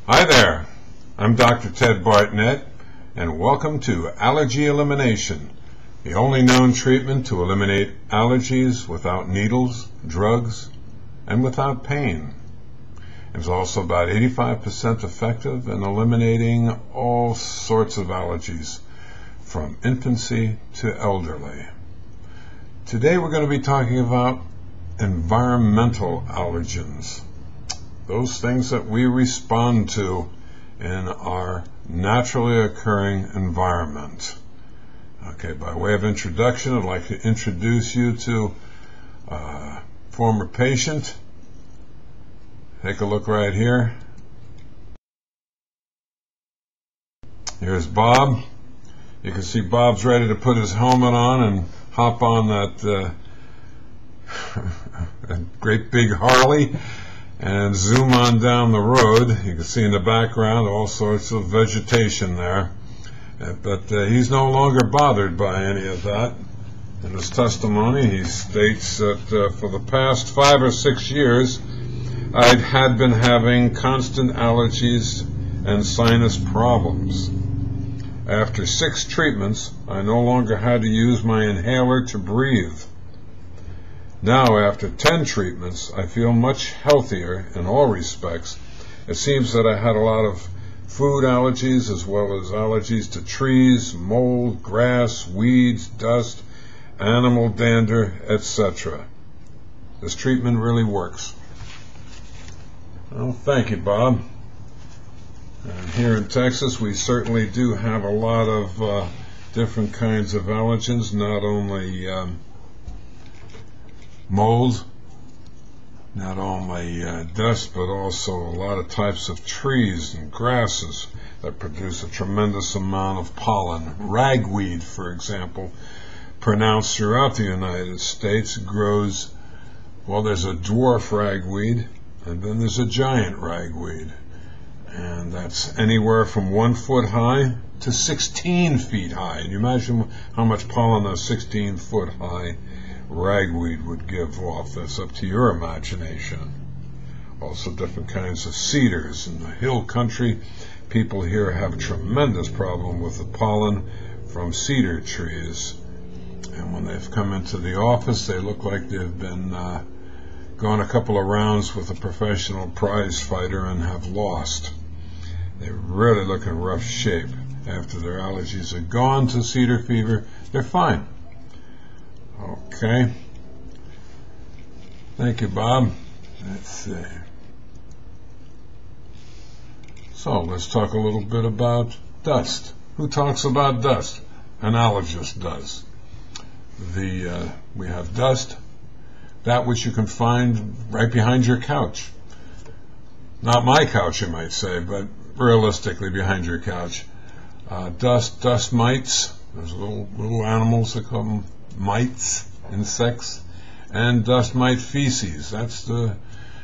Hi there, I'm Dr. Ted Bartnett, and welcome to Allergy Elimination, the only known treatment to eliminate allergies without needles, drugs, and without pain. It's also about 85% effective in eliminating all sorts of allergies, from infancy to elderly. Today we're going to be talking about environmental allergens. Those things that we respond to in our naturally occurring environment. Okay, by way of introduction, I'd like to introduce you to a former patient. Take a look right here. Here's Bob. You can see Bob's ready to put his helmet on and hop on that great big Harley and zoom on down the road. You can see in the background all sorts of vegetation there. But he's no longer bothered by any of that. In his testimony, he states that for the past 5 or 6 years, I had been having constant allergies and sinus problems. After 6 treatments, I no longer had to use my inhaler to breathe. Now, after 10 treatments, I feel much healthier in all respects. It seems that I had a lot of food allergies as well as allergies to trees, mold, grass, weeds, dust, animal dander, etc. This treatment really works. Well, thank you, Bob. And here in Texas, we certainly do have a lot of different kinds of allergens, not only mold, not only dust, but also a lot of types of trees and grasses that produce a tremendous amount of pollen. Ragweed, for example, pronounced throughout the United States, grows, well, there's a dwarf ragweed, and then there's a giant ragweed. And that's anywhere from 1 foot high to 16 feet high. And you imagine how much pollen a 16-foot high ragweed would give off. That's up to your imagination. Also different kinds of cedars. In the hill country, people here have a tremendous problem with the pollen from cedar trees. And when they've come into the office, they look like they've been gone a couple of rounds with a professional prize fighter and have lost. They really look in rough shape. After their allergies are gone to cedar fever, they're fine. Okay. Thank you, Bob. Let's see. So let's talk a little bit about dust. Who talks about dust? An allergist does. We have dust, that which you can find right behind your couch. Not my couch, you might say, but realistically behind your couch. Dust mites. There's little animals that call them mites, insects, and dust mite feces. That's the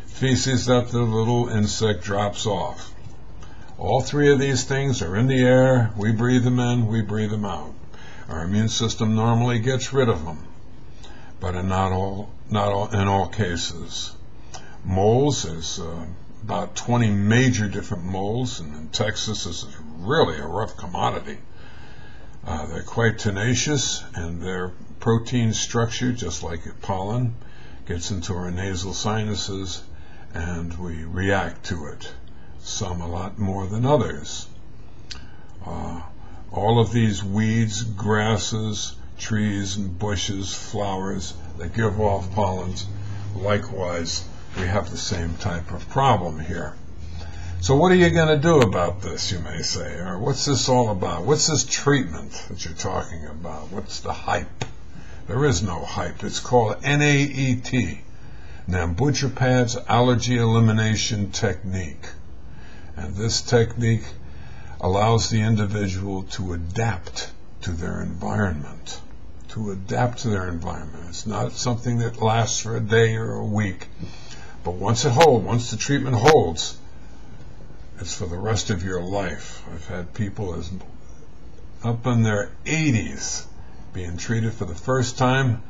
feces that the little insect drops off. All 3 of these things are in the air. We breathe them in, we breathe them out. Our immune system normally gets rid of them, but in not all cases. Molds, there's about 20 major different molds, and in Texas this is really a rough commodity. They're quite tenacious, and their protein structure, just like pollen, gets into our nasal sinuses, and we react to it, some a lot more than others. All of these weeds, grasses, trees and bushes, flowers that give off pollens, likewise, we have the same type of problem here. So what are you going to do about this, you may say? Or what's this all about? What's this treatment that you're talking about? What's the hype? There is no hype. It's called NAET, Nambujapad's Allergy Elimination Technique. And this technique allows the individual to adapt to their environment. It's not something that lasts for a day or a week. But once the treatment holds, it's for the rest of your life. I've had people up in their 80s being treated for the first time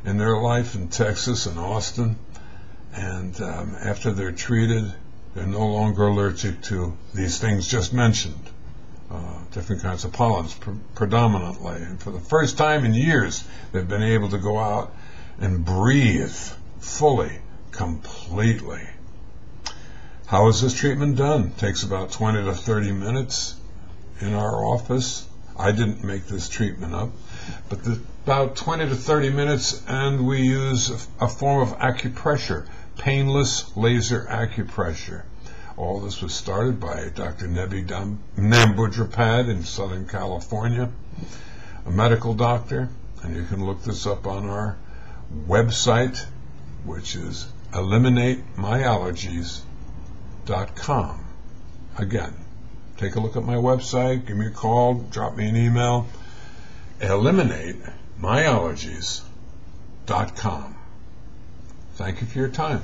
in their life in Texas and Austin, and after they're treated, They're no longer allergic to these things just mentioned, different kinds of pollens predominantly. And for the first time in years, they've been able to go out and breathe fully, completely. How is this treatment done? It takes about 20 to 30 minutes in our office. I didn't make this treatment up, but about 20 to 30 minutes, and we use a form of acupressure, painless laser acupressure. All this was started by Dr. Nebi Nambudrapad in Southern California, a medical doctor, and you can look this up on our website, which is eliminatemyallergies.com. Again, take a look at my website, give me a call, drop me an email, eliminatemyallergies.com. Thank you for your time.